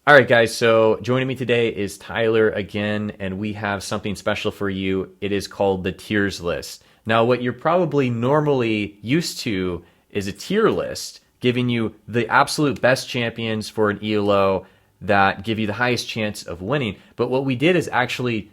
All right, guys. So joining me today is Tyler again, and we have something special for you. It is called the tiers list. Now, what you're probably normally used to is a tier list giving you the absolute best champions for an ELO that give you the highest chance of winning. But what we did is actually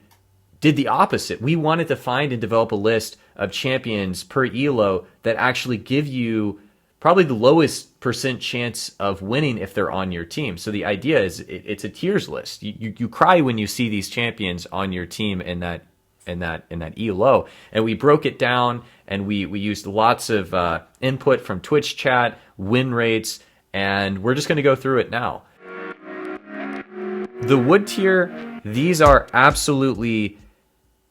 did the opposite. We wanted to find and develop a list of champions per ELO that actually give you probably the lowest percent chance of winning if they're on your team. So the idea is it's a tiers list. You cry when you see these champions on your team in that ELO, and we broke it down and we used lots of input from Twitch chat, win rates, and we're just going to go through it now. The wood tier, these are absolutely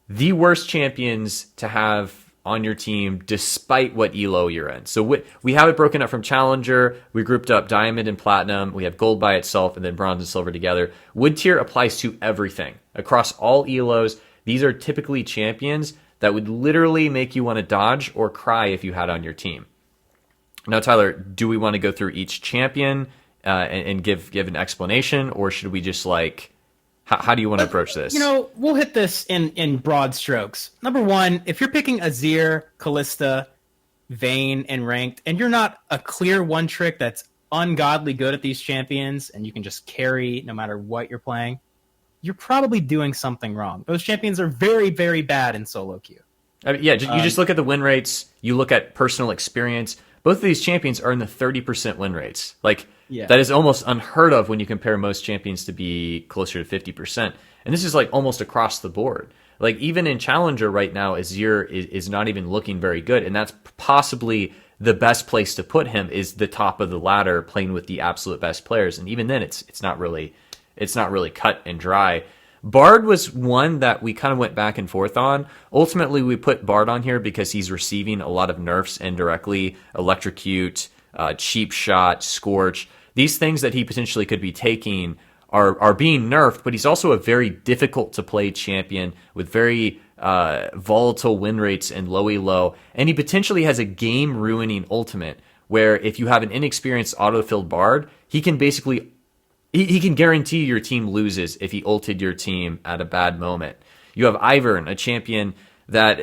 the worst champions to have on your team despite what elo you're in. So we have it broken up from challenger. We grouped up diamond and platinum. We have gold by itself and then bronze and silver together. Wood tier applies to everything across all elos. These are typically champions that would literally make you want to dodge or cry if you had on your team. Now, Tyler, do we want to go through each champion and give an explanation, or should we just how do you want to approach this? We'll hit this in broad strokes. Number one, if you're picking Azir, Kalista, Vayne, and Ranked, and you're not a clear one trick that's ungodly good at these champions, and you can just carry no matter what you're playing, you're probably doing something wrong. Those champions are very, very bad in solo queue. I mean, you just look at the win rates, you look at personal experience. Both of these champions are in the 30% win rates. That is almost unheard of when you compare most champions to be closer to 50%. And this is almost across the board. Even in Challenger right now, Azir is not even looking very good. And that's possibly the best place to put him, is the top of the ladder playing with the absolute best players. And even then it's not really cut and dry. Bard was one that we kind of went back and forth on. Ultimately, we put Bard on here because he's receiving a lot of nerfs indirectly. Electrocute, Cheap Shot, Scorch. These things that he potentially could be taking are being nerfed, but he's also a very difficult to play champion with very volatile win rates and low elo. And he potentially has a game-ruining ultimate where if you have an inexperienced auto-filled Bard, he can basically... He can guarantee your team loses if he ulted your team at a bad moment. You have Ivern, a champion that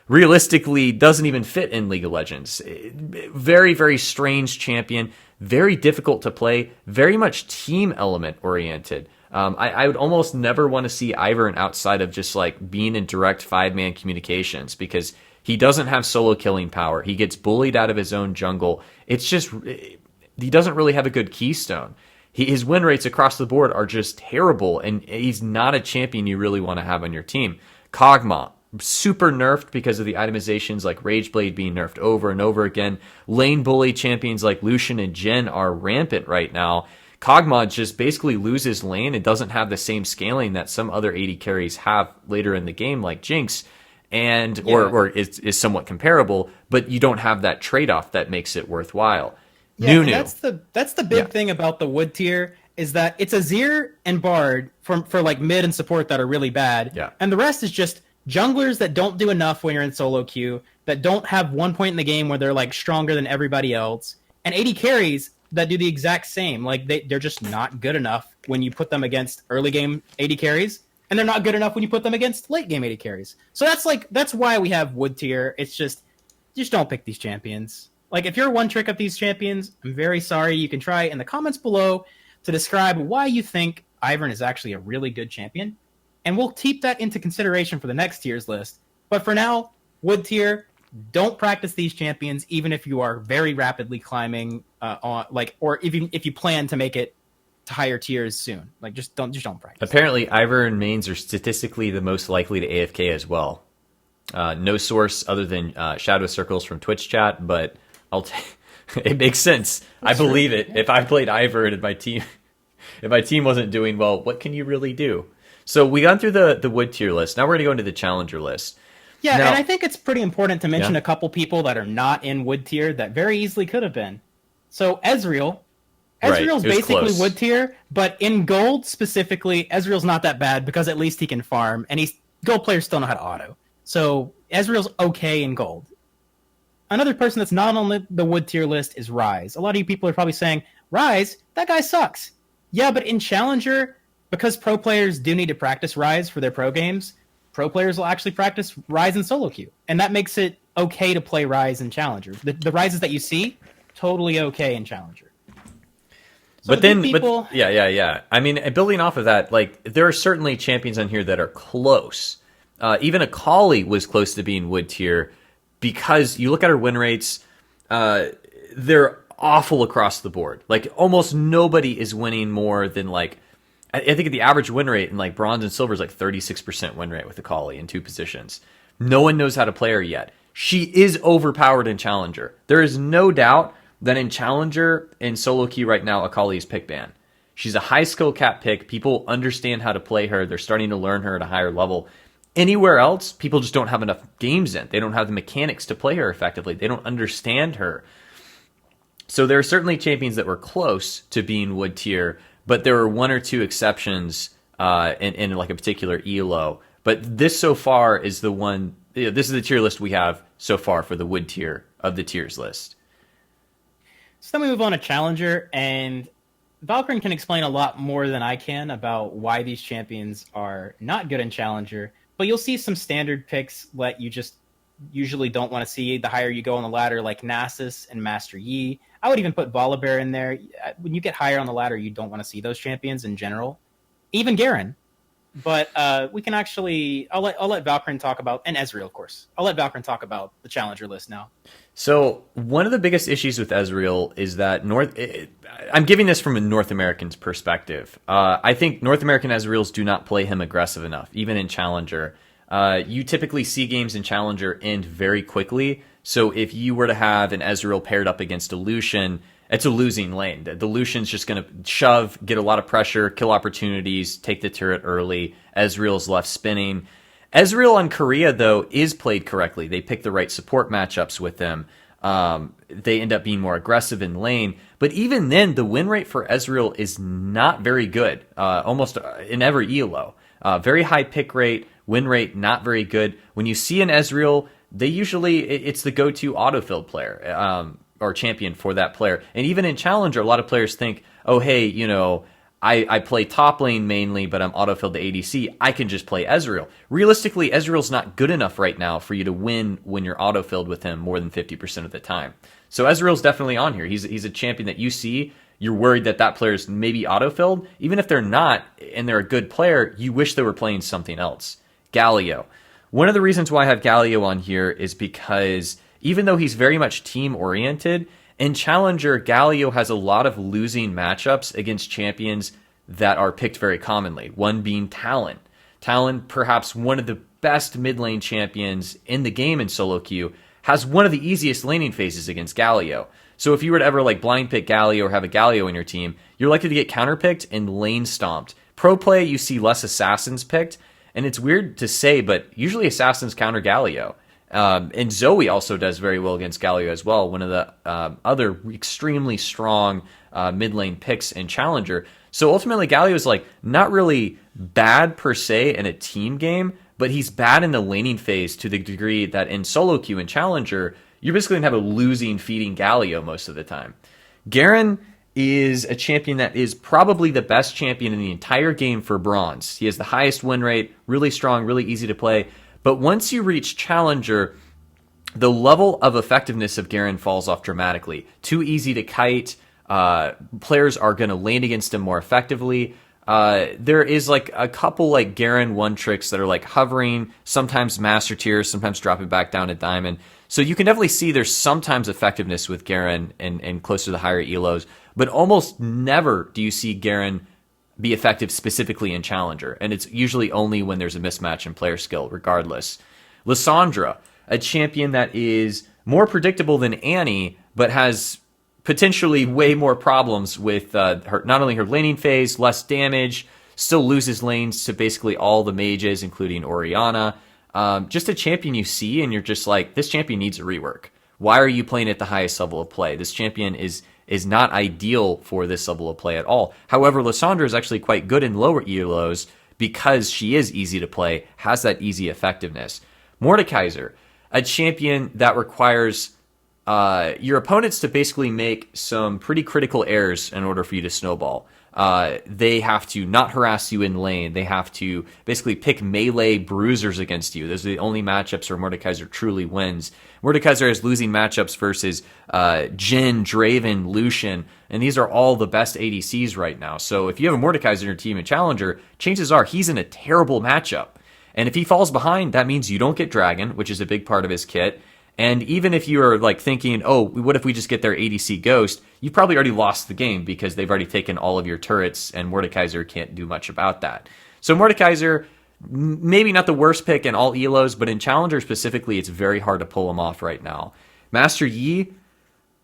realistically doesn't even fit in League of Legends. Very, very strange champion. Very difficult to play. Very much team element oriented. I would almost never want to see Ivern outside of just being in direct 5-man communications, because he doesn't have solo killing power. He gets bullied out of his own jungle. It's just, he doesn't really have a good keystone. His win rates across the board are just terrible, and he's not a champion you really want to have on your team. Kog'Maw, super nerfed because of the itemizations like Rageblade being nerfed over and over again. Lane bully champions like Lucian and Jhin are rampant right now. Kog'Maw just basically loses lane and doesn't have the same scaling that some other AD carries have later in the game, like Jinx, or is somewhat comparable, but you don't have that trade-off that makes it worthwhile. Yeah, Nunu. That's the big thing about the wood tier, is that it's Azir and Bard for mid and support that are really bad. Yeah. And the rest is just junglers that don't do enough when you're in solo queue, that don't have one point in the game where they're stronger than everybody else, and AD carries that do the exact same. They're just not good enough when you put them against early game AD carries, and they're not good enough when you put them against late game AD carries. So that's why we have wood tier. It's just don't pick these champions. If you're one trick of these champions, I'm very sorry. You can try in the comments below to describe why you think Ivern is actually a really good champion, and we'll keep that into consideration for the next tiers list. But for now, wood tier, don't practice these champions, even if you are very rapidly climbing or even if you plan to make it to higher tiers soon. Just don't practice. Apparently, Ivern mains are statistically the most likely to AFK as well. No source other than Shadow Circles from Twitch chat, but it makes sense. That's I believe it. Yeah. If I played Ivern and my team wasn't doing well, what can you really do? So we got through the wood tier list. Now we're going to go into the challenger list. Yeah, and I think it's pretty important to mention a couple people that are not in wood tier that very easily could have been. So Ezreal's basically close. Wood tier, but in gold specifically, Ezreal's not that bad because at least he can farm, and gold players still know how to auto. So Ezreal's okay in gold. Another person that's not on the wood tier list is Ryze. A lot of you people are probably saying, Ryze, that guy sucks. Yeah, but in Challenger, because pro players do need to practice Rise for their pro games, pro players will actually practice Rise in solo queue. And that makes it okay to play Rise in Challenger. The Rises that you see, totally okay in Challenger. So but yeah. I mean, building off of that, like there are certainly champions on here that are close. Even Akali was close to being wood tier because you look at her win rates, they're awful across the board. Like almost nobody is winning more than like I think the average win rate in like bronze and silver is like 36% win rate with Akali in 2 positions. No one knows how to play her yet. She is overpowered in Challenger. There is no doubt that in Challenger and solo queue right now, Akali is pick ban. She's a high skill cap pick. People understand how to play her. They're starting to learn her at a higher level. Anywhere else, people just don't have enough games in. They don't have the mechanics to play her effectively. They don't understand her. So there are certainly champions that were close to being wood tier, but there were 1 or 2 exceptions in like a particular ELO. But this so far is the one. This is the tier list we have so far for the wood tier of the tiers list. So then we move on to Challenger, and Valkrin can explain a lot more than I can about why these champions are not good in Challenger. But you'll see some standard picks that you just usually don't want to see the higher you go on the ladder, like Nasus and Master Yi. I would even put Volibear in there. When you get higher on the ladder, you don't want to see those champions in general. Even Garen. But we can actually... I'll let Valkrin talk about... And Ezreal, of course. I'll let Valkrin talk about the Challenger list now. So one of the biggest issues with Ezreal is that I'm giving this from a North American's perspective. I think North American Ezreals do not play him aggressive enough, even in Challenger. You typically see games in Challenger end very quickly. So if you were to have an Ezreal paired up against a Lucian, it's a losing lane. The Lucian's just going to shove, get a lot of pressure, kill opportunities, take the turret early. Ezreal's left spinning. Ezreal on Korea, though, is played correctly. They pick the right support matchups with them. They end up being more aggressive in lane. But even then, the win rate for Ezreal is not very good, almost in every ELO. Very high pick rate, win rate not very good. When you see an Ezreal, it's the go-to autofill player or champion for that player. And even in Challenger, a lot of players think, oh, hey, I play top lane mainly, but I'm autofilled to ADC. I can just play Ezreal. Realistically, Ezreal's not good enough right now for you to win when you're autofilled with him more than 50% of the time. So Ezreal's definitely on here. He's a champion that you see. You're worried that player's maybe autofilled. Even if they're not, and they're a good player, you wish they were playing something else. Galio. One of the reasons why I have Galio on here is because even though he's very much team-oriented, in Challenger, Galio has a lot of losing matchups against champions that are picked very commonly, one being Talon. Talon, perhaps one of the best mid lane champions in the game in solo queue, has one of the easiest laning phases against Galio. So if you were to ever like blind pick Galio or have a Galio in your team, you're likely to get counterpicked and lane stomped. Pro play, you see less assassins picked, and it's weird to say, but usually assassins counter Galio. And Zoe also does very well against Galio as well, one of the other extremely strong mid lane picks in Challenger. So ultimately, Galio is like not really bad per se in a team game, but he's bad in the laning phase to the degree that in solo queue and Challenger, you're basically going to have a losing feeding Galio most of the time. Garen is a champion that is probably the best champion in the entire game for bronze. He has the highest win rate, really strong, really easy to play. But once you reach Challenger, the level of effectiveness of Garen falls off dramatically. Too easy to kite. Players are going to lane against him more effectively. There is like a couple like Garen one tricks that are like hovering, sometimes master tier, sometimes dropping back down to diamond. So you can definitely see there's sometimes effectiveness with Garen and close to the higher elos, but almost never do you see Garen be effective specifically in Challenger, and it's usually only when there's a mismatch in player skill, regardless. Lissandra, a champion that is more predictable than Annie, but has potentially way more problems with her, not only her laning phase, less damage, still loses lanes to basically all the mages, including Orianna. Just a champion you see, and you're just like, this champion needs a rework. Why are you playing at the highest level of play? This champion is not ideal for this level of play at all. However, Lissandra is actually quite good in lower elos because she is easy to play, has that easy effectiveness. Mordekaiser, a champion that requires your opponents to basically make some pretty critical errors in order for you to snowball. They have to not harass you in lane. They have to basically pick melee bruisers against you. Those are the only matchups where Mordekaiser truly wins. Mordekaiser is losing matchups versus Jhin, Draven, Lucian, and these are all the best ADCs right now. So if you have a Mordekaiser in your team in Challenger, chances are he's in a terrible matchup. And if he falls behind, that means you don't get Dragon, which is a big part of his kit. And even if you're like thinking, oh, what if we just get their ADC Ghost? You've probably already lost the game because they've already taken all of your turrets, and Mordekaiser can't do much about that. So Mordekaiser, maybe not the worst pick in all ELOs, but in Challenger specifically, it's very hard to pull him off right now. Master Yi,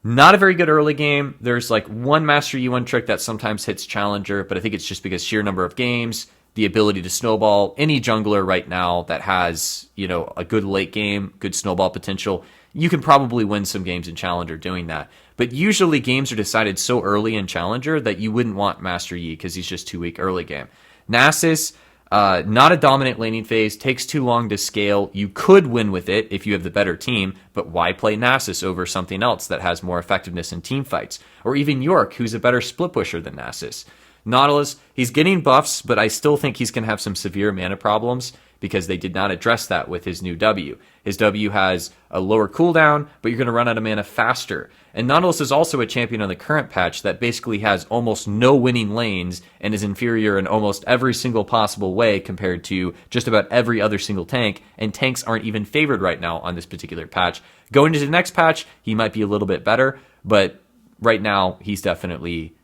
not a very good early game. There's like one Master Yi 1 trick that sometimes hits Challenger, but I think it's just because sheer number of games, the ability to snowball. Any jungler right now that has, a good late game, good snowball potential, you can probably win some games in Challenger doing that. But usually games are decided so early in Challenger that you wouldn't want Master Yi because he's just too weak early game. Nasus, not a dominant laning phase, takes too long to scale. You could win with it if you have the better team, but why play Nasus over something else that has more effectiveness in team fights? Or even York, who's a better split pusher than Nasus. Nautilus, he's getting buffs, but I still think he's going to have some severe mana problems because they did not address that with his new W. His W has a lower cooldown, but you're going to run out of mana faster. And Nautilus is also a champion on the current patch that basically has almost no winning lanes and is inferior in almost every single possible way compared to just about every other single tank, and tanks aren't even favored right now on this particular patch. Going into the next patch, he might be a little bit better, but right now he's definitely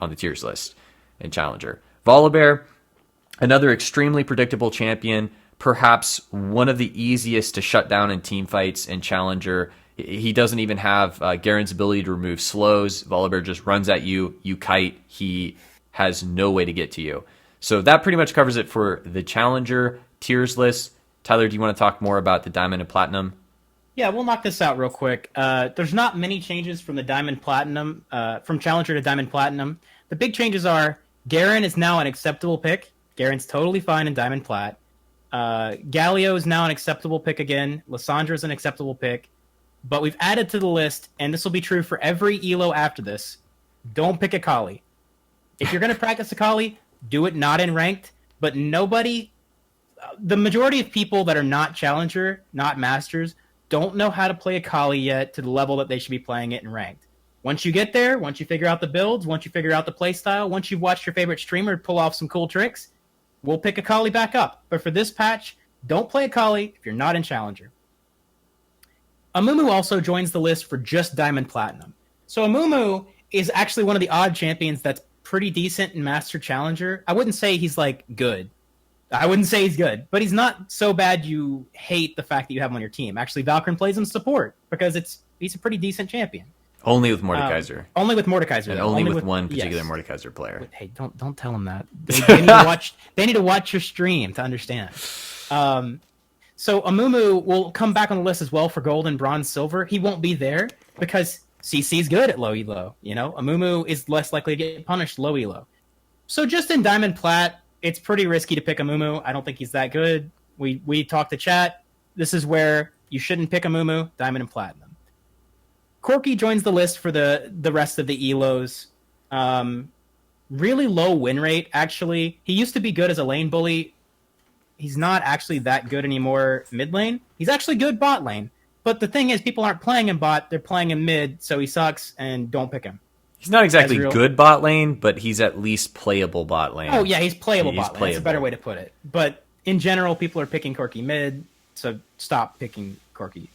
on the tiers list in Challenger. Volibear, another extremely predictable champion, perhaps one of the easiest to shut down in team fights in Challenger. He doesn't even have Garen's ability to remove slows. Volibear just runs at you, you kite, he has no way to get to you. So that pretty much covers it for the Challenger tiers list. Tyler, do you want to talk more about the Diamond and Platinum? Yeah, we'll knock this out real quick. There's not many changes from the Diamond Platinum, from Challenger to Diamond Platinum. The big changes are Garen is now an acceptable pick. Garen's totally fine in Diamond Plat. Galio is now an acceptable pick again. Lissandra is an acceptable pick. But we've added to the list, and this will be true for every ELO after this, don't pick Akali. If you're going to practice Akali, do it not in ranked, but nobody, the majority of people that are not Challenger, not Masters, don't know how to play Akali yet to the level that they should be playing it in ranked. Once you get there, once you figure out the builds, once you figure out the playstyle, once you've watched your favorite streamer pull off some cool tricks, we'll pick Akali back up. But for this patch, don't play Akali if you're not in Challenger. Amumu also joins the list for just Diamond Platinum. So Amumu is actually one of the odd champions that's pretty decent in Master Challenger. I wouldn't say he's good. I wouldn't say he's good, but he's not so bad you hate the fact that you have him on your team. Actually, Valkrin plays him support because he's a pretty decent champion. Only with Mordekaiser. Only with Mordekaiser. And only with one particular Mordekaiser player. Hey, don't tell him that. They need to watch. They need to watch your stream to understand. So Amumu will come back on the list as well for gold and bronze, silver. He won't be there because CC's good at low elo. Amumu is less likely to get punished low elo. So just in Diamond Plat, it's pretty risky to pick Amumu. I don't think he's that good. We talked to chat. This is where you shouldn't pick Amumu. Diamond and Platinum. Corki joins the list for the rest of the elos. Really low win rate, actually. He used to be good as a lane bully. He's not actually that good anymore mid lane. He's actually good bot lane. But the thing is, people aren't playing him bot. They're playing him mid, so he sucks, and don't pick him. He's not exactly good bot lane, but he's at least playable bot lane. Oh, yeah, he's playable bot lane. That's a better way to put it. But in general, people are picking Corki mid, so stop picking Corki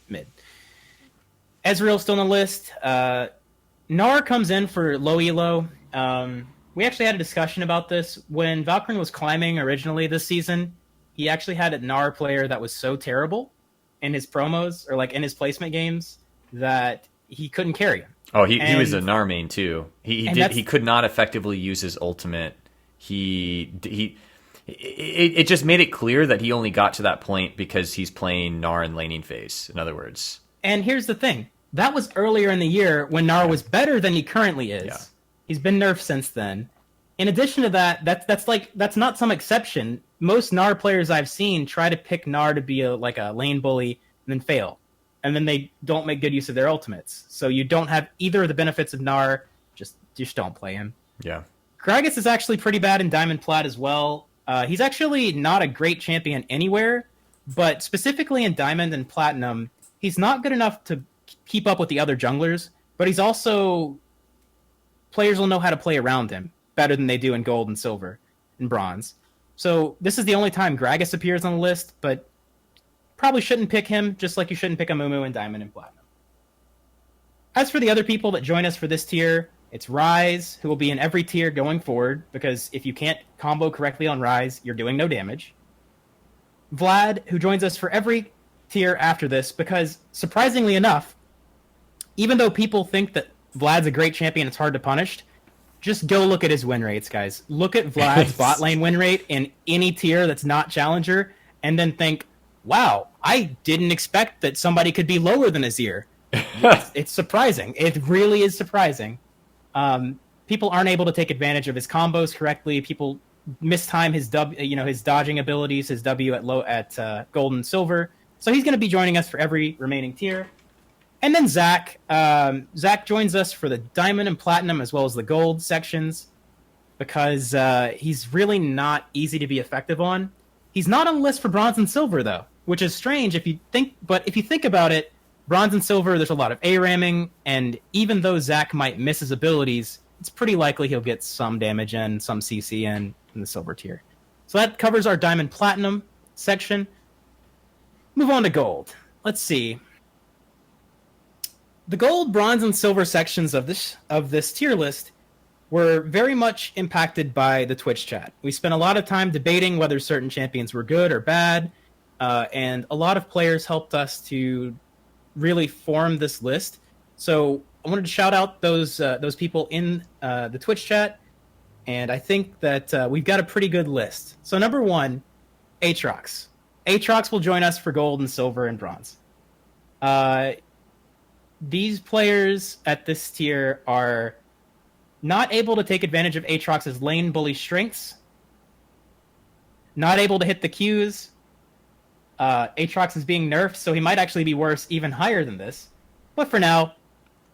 mid. Ezreal's still on the list. Gnar comes in for low elo. We actually had a discussion about this. When Valkrin was climbing originally this season, he actually had a Gnar player that was so terrible in his promos, or in his placement games, that he couldn't carry him. Oh, he was a Gnar main too. He could not effectively use his ultimate. It just made it clear that he only got to that point because he's playing Gnar in laning phase, in other words. And here's the thing. That was earlier in the year when Gnar was better than he currently is. Yeah. He's been nerfed since then. In addition to that, that's not some exception. Most Gnar players I've seen try to pick Gnar to be a lane bully and then fail. And then they don't make good use of their ultimates. So you don't have either of the benefits of Gnar. Just don't play him. Yeah. Gragas is actually pretty bad in Diamond Plat as well. He's actually not a great champion anywhere, but specifically in Diamond and Platinum, he's not good enough to keep up with the other junglers, but he's also... Players will know how to play around him better than they do in Gold and Silver and Bronze. So this is the only time Gragas appears on the list, but probably shouldn't pick him, just like you shouldn't pick a Mumu in Diamond and Platinum. As for the other people that join us for this tier, it's Ryze, who will be in every tier going forward, because if you can't combo correctly on Ryze, you're doing no damage. Vlad, who joins us for every tier after this, because surprisingly enough, even though people think that Vlad's a great champion, it's hard to punish, just go look at his win rates, guys. Look at Vlad's bot lane win rate in any tier that's not Challenger, and then think, wow, I didn't expect that somebody could be lower than Azir. It's surprising. It really is surprising. People aren't able to take advantage of his combos correctly. People mistime his his dodging abilities, his W at Gold and Silver. So he's going to be joining us for every remaining tier. And then Zach. Zach joins us for the Diamond and Platinum as well as the Gold sections because he's really not easy to be effective on. He's not on the list for Bronze and Silver, though, which is strange if you think. But if you think about it, Bronze and Silver, there's a lot of A-ramming, and even though Zach might miss his abilities, it's pretty likely he'll get some damage in, some CC in the Silver tier. So that covers our Diamond Platinum section. Move on to Gold. Let's see. The Gold, Bronze, and Silver sections of this tier list were very much impacted by the Twitch chat. We spent a lot of time debating whether certain champions were good or bad, and a lot of players helped us to really form this list. So I wanted to shout out those people in the Twitch chat, and I think that we've got a pretty good list. So number 1, Aatrox. Aatrox will join us for Gold and Silver and Bronze. These players at this tier are not able to take advantage of Aatrox's lane bully strengths, not able to hit the Qs. Aatrox is being nerfed, so he might actually be worse, even higher than this. But for now,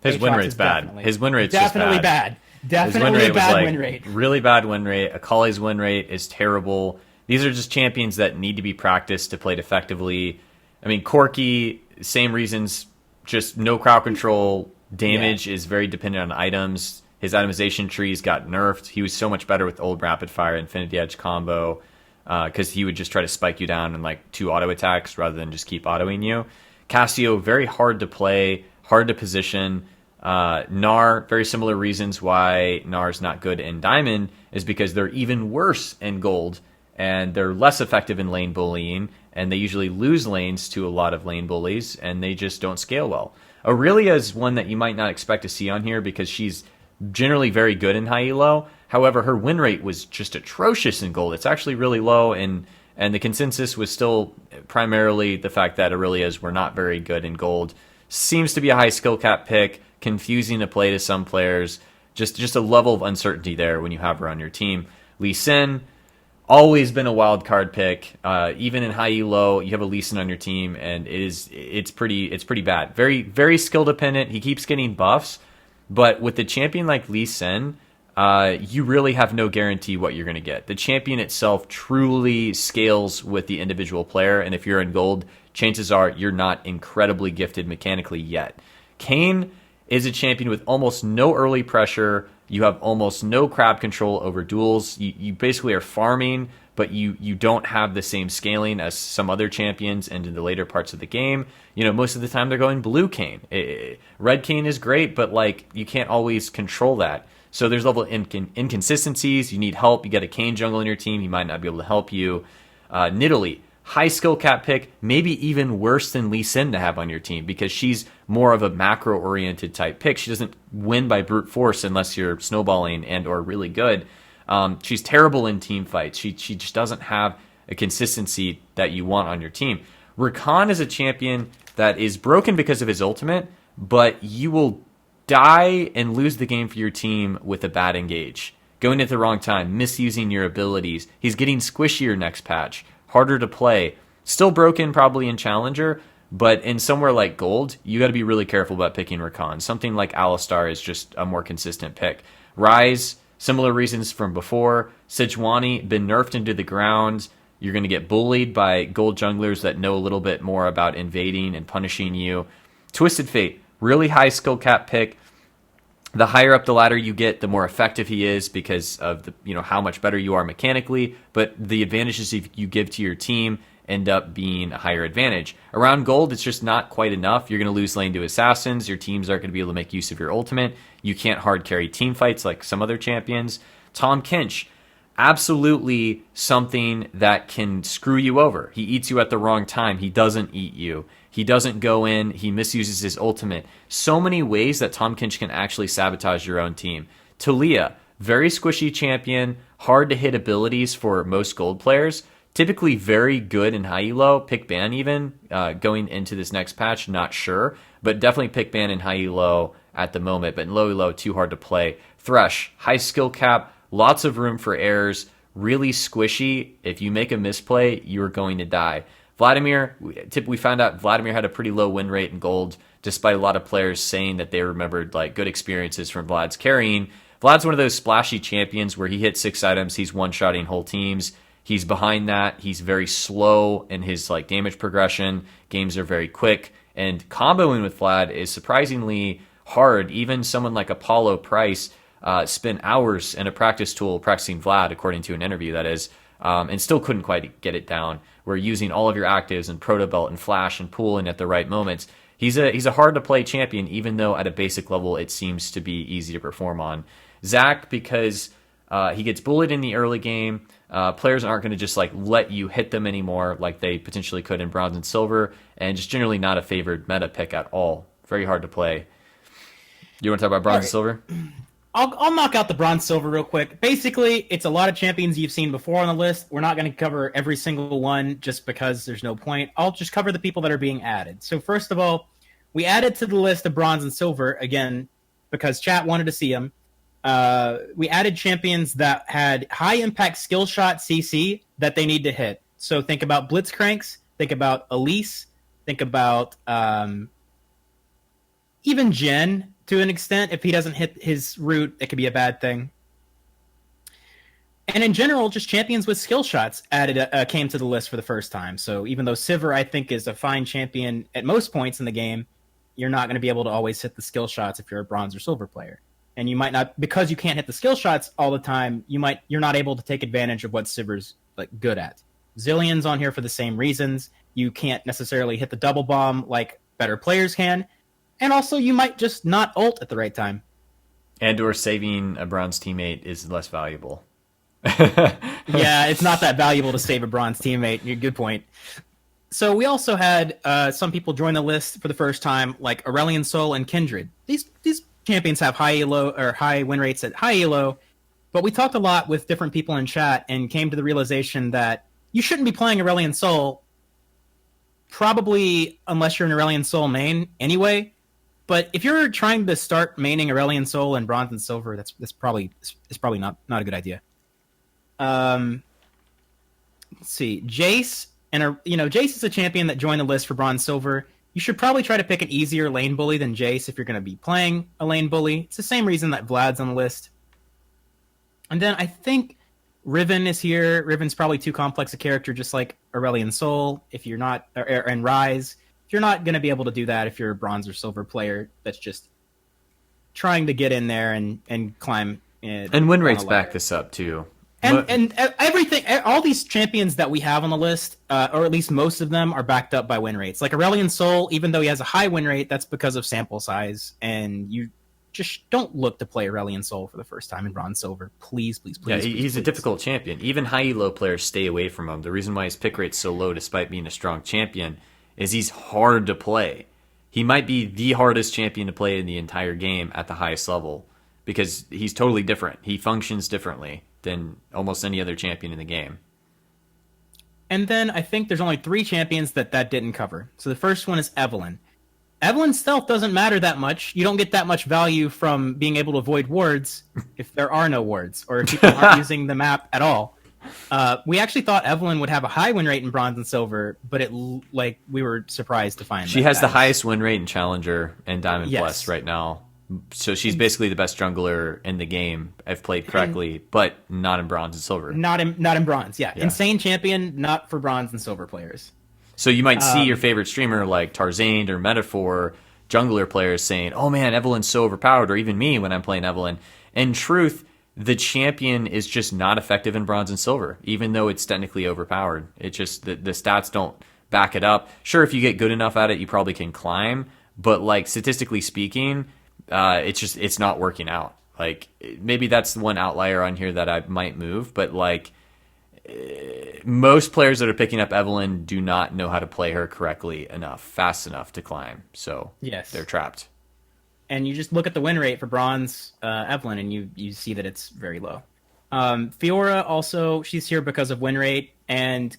his win rate's bad. His win rate's definitely just bad. Definitely bad win rate. Really bad win rate. Akali's win rate is terrible. These are just champions that need to be practiced to play effectively. I mean, Corki, same reasons, just no crowd control. Damage is very dependent on items. His itemization trees got nerfed. He was so much better with old Rapid Fire Infinity Edge combo because he would just try to spike you down in like 2 auto attacks rather than just keep autoing you. Cassio, very hard to play, hard to position. Gnar, very similar reasons why Gnar's not good in Diamond is because they're even worse in Gold, and they're less effective in lane bullying, and they usually lose lanes to a lot of lane bullies, and they just don't scale well. Aurelia is one that you might not expect to see on here because she's generally very good in high elo. However, her win rate was just atrocious in Gold. It's actually really low, and the consensus was still primarily the fact that Aurelias were not very good in Gold. Seems to be a high skill cap pick, confusing to play to some players. Just a level of uncertainty there when you have her on your team. Lee Sin, always been a wild card pick. Even in high elo, you have a Lee Sin on your team, and it's pretty bad. Very very skill dependent. He keeps getting buffs, but with the champion like Lee Sin, you really have no guarantee what you're going to get. The champion itself truly scales with the individual player, and if you're in Gold, chances are you're not incredibly gifted mechanically yet. Kayn is a champion with almost no early pressure. You have almost no crowd control over duels. You basically are farming, but you don't have the same scaling as some other champions into the later parts of the game. You know, most of the time they're going blue Kayn. Red Kayn is great, but like you can't always control that. So there's level inconsistencies. You need help. You get a Kayn jungle in your team. He might not be able to help you. Nidalee, high skill cap pick, maybe even worse than Lee Sin to have on your team because she's more of a macro-oriented type pick. She doesn't win by brute force unless you're snowballing and or really good. She's terrible in team fights. She just doesn't have a consistency that you want on your team. Rakan is a champion that is broken because of his ultimate, but you will die and lose the game for your team with a bad engage. Going at the wrong time, misusing your abilities. He's getting squishier next patch. Harder to play. Still broken probably in Challenger, but in somewhere like Gold, you got to be really careful about picking Rakan. Something like Alistar is just a more consistent pick. Ryze, Similar reasons from before. Sejuani, been nerfed into the ground. You're going to get bullied by gold junglers that know a little bit more about invading and punishing you. Twisted Fate, really high skill cap pick. The higher up the ladder you get, the more effective he is because of the how much better you are mechanically, but the advantages you give to your team end up being a higher advantage. Around gold, it's just not quite enough. You're going to lose lane to assassins. Your teams aren't going to be able to make use of your ultimate. You can't hard carry team fights like some other champions. Tahm Kench, absolutely something that can screw you over. He eats you at the wrong time. He doesn't eat you. He doesn't go in. He misuses his ultimate. So many ways that Tahm Kench can actually sabotage your own team. Tylair, very squishy champion, hard to hit abilities for most gold players. Typically very good in high elo, pick ban even, going into this next patch, not sure. But definitely pick ban in high elo at the moment. But in low elo, too hard to play. Thresh, high skill cap, lots of room for errors, really squishy. If you make a misplay, you're going to die. Vladimir, we found out Vladimir had a pretty low win rate in gold, despite a lot of players saying that they remembered like good experiences from Vlad's carrying. Vlad's one of those splashy champions where he hits 6 items, he's one-shotting whole teams. He's behind that. He's very slow in his like damage progression. Games are very quick, and comboing with Vlad is surprisingly hard. Even someone like Apollo Price spent hours in a practice tool practicing Vlad, according to an interview that is, and still couldn't quite get it down. We're using all of your actives and Proto Belt and Flash and pooling at the right moments. He's a hard to play champion, even though at a basic level it seems to be easy to perform on. Zac, because he gets bullied in the early game. Players aren't going to just like let you hit them anymore like they potentially could in bronze and silver, and just generally not a favored meta pick at all. Very hard to play. You want to talk about bronze and silver? I'll knock out the bronze silver real quick. Basically, it's a lot of champions you've seen before on the list. We're not going to cover every single one just because there's no point. I'll just cover the people that are being added. So first of all, we added to the list of bronze and silver, again, because chat wanted to see them. We added champions that had high impact skill shot CC that they need to hit. So think about Blitzcranks, think about Elise, think about even Jhin to an extent. If he doesn't hit his root, it could be a bad thing. And in general, just champions with skill shots came to the list for the first time. So even though Sivir, I think, is a fine champion at most points in the game, you're not going to be able to always hit the skill shots if you're a bronze or silver player. And you might not, because you can't hit the skill shots all the time, you're not able to take advantage of what Sivir's like good at. Zillion's on here for the same reasons. You can't necessarily hit the double bomb like better players can. And also, you might just not ult at the right time. And or saving a bronze teammate is less valuable. Yeah, it's not that valuable to save a bronze teammate. Good point. So we also had some people join the list for the first time, like Aurelion Sol and Kindred. These champions have high elo or high win rates at high elo, but we talked a lot with different people in chat and came to the realization that you shouldn't be playing Aurelion Sol, probably unless you're an Aurelion Sol main anyway. But if you're trying to start maining Aurelion Sol in bronze and silver, that's probably not a good idea. Let's see, Jace, and Jace is a champion that joined the list for bronze silver. You should probably try to pick an easier lane bully than Jace if you're going to be playing a lane bully. It's the same reason that Vlad's on the list. And then I think Riven is here. Riven's probably too complex a character, just like Aurelion Sol. If you're not, and Ryze, if you're not going to be able to do that if you're a bronze or silver player that's just trying to get in there and climb. And win rates back this up too. And everything, all these champions that we have on the list, or at least most of them, are backed up by win rates. Like Aurelion Sol, even though he has a high win rate, that's because of sample size. And you just don't look to play Aurelion Sol for the first time in bronze silver. Please. Yeah, he's a difficult champion. Even high elo players stay away from him. The reason why his pick rate's so low, despite being a strong champion, is he's hard to play. He might be the hardest champion to play in the entire game at the highest level because he's totally different. He functions differently than almost any other champion in the game. And then I think there's only 3 champions that didn't cover. So the first one is Evelynn. Evelyn's stealth doesn't matter that much. You don't get that much value from being able to avoid wards if there are no wards, or if people aren't using the map at all. We actually thought Evelynn would have a high win rate in bronze and silver, but we were surprised to find she has the highest win rate in Challenger and Diamond Plus right now. So she's basically the best jungler in the game, if played correctly, but not in bronze and silver. Not in bronze, yeah. Insane champion, not for bronze and silver players. So you might see your favorite streamer like Tarzane or Metaphor jungler players saying, "Oh man, Evelyn's so overpowered," or even me when I'm playing Evelyn. In truth, the champion is just not effective in bronze and silver, even though it's technically overpowered. It just the stats don't back it up. Sure, if you get good enough at it, you probably can climb, but like statistically speaking, it's not working out. Like maybe that's the one outlier on here that I might move, but like most players that are picking up Evelyn do not know how to play her correctly enough, fast enough to climb. So yes, they're trapped. And you just look at the win rate for bronze Evelyn, and you see that it's very low. Fiora also, she's here because of win rate, and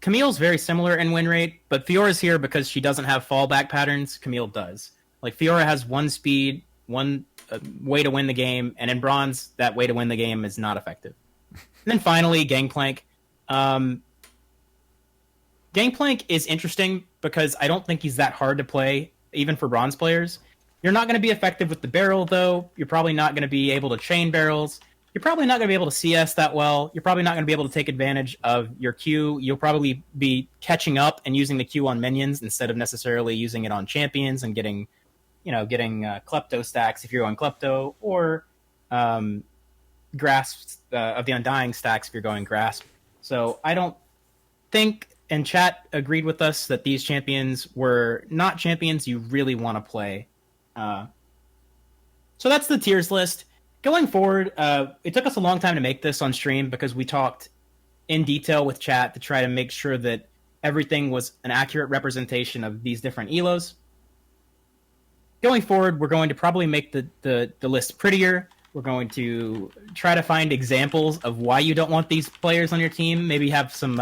Camille's very similar in win rate, but Fiora's here because she doesn't have fallback patterns. Camille does. Like Fiora has one speed, one way to win the game, and in bronze, that way to win the game is not effective. And then finally, Gangplank. Gangplank is interesting because I don't think he's that hard to play, even for bronze players. You're not going to be effective with the barrel, though. You're probably not going to be able to chain barrels. You're probably not going to be able to CS that well. You're probably not going to be able to take advantage of your Q. You'll probably be catching up and using the Q on minions instead of necessarily using it on champions and getting Klepto stacks if you're going Klepto, or Grasp of the Undying stacks if you're going Grasp. So I don't think, and chat agreed with us, that these champions were not champions you really want to play. So that's the tiers list. Going forward, it took us a long time to make this on stream because we talked in detail with chat to try to make sure that everything was an accurate representation of these different elos. Going forward, we're going to probably make the list prettier. We're going to try to find examples of why you don't want these players on your team. Maybe have some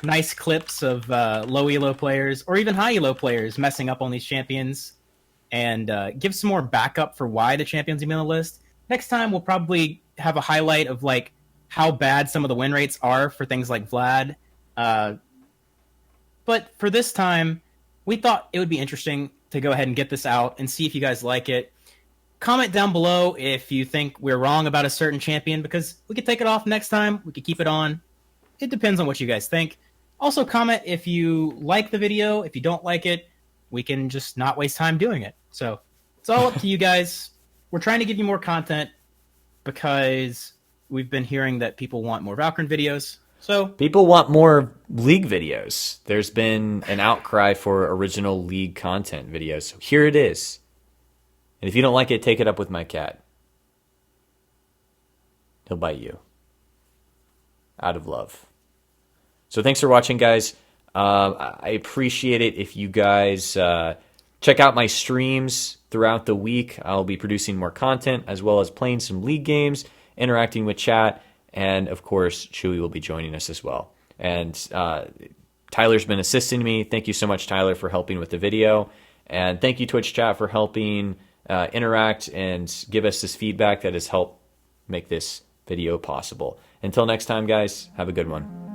nice clips of low elo players or even high elo players messing up on these champions, and give some more backup for why the champions are on the list. Next time, we'll probably have a highlight of like how bad some of the win rates are for things like Vlad. But for this time, we thought it would be interesting to go ahead and get this out and see if you guys like it. Comment down below if you think we're wrong about a certain champion, because we could take it off next time. We could keep it on. It depends on what you guys think. Also, comment if you like the video. If you don't like it, we can just not waste time doing it. So it's all up to you guys. We're trying to give you more content because we've been hearing that people want more Valkrin videos. So people want more League videos. There's been an outcry for original League content videos. So here it is. And if you don't like it, take it up with my cat. He'll bite you. Out of love. So thanks for watching, guys. I appreciate it if you guys check out my streams throughout the week. I'll be producing more content as well as playing some League games, interacting with chat, and of course, Chewy will be joining us as well. And Tyler's been assisting me. Thank you so much, Tyler, for helping with the video. And thank you, Twitch chat, for helping interact and give us this feedback that has helped make this video possible. Until next time, guys, have a good one.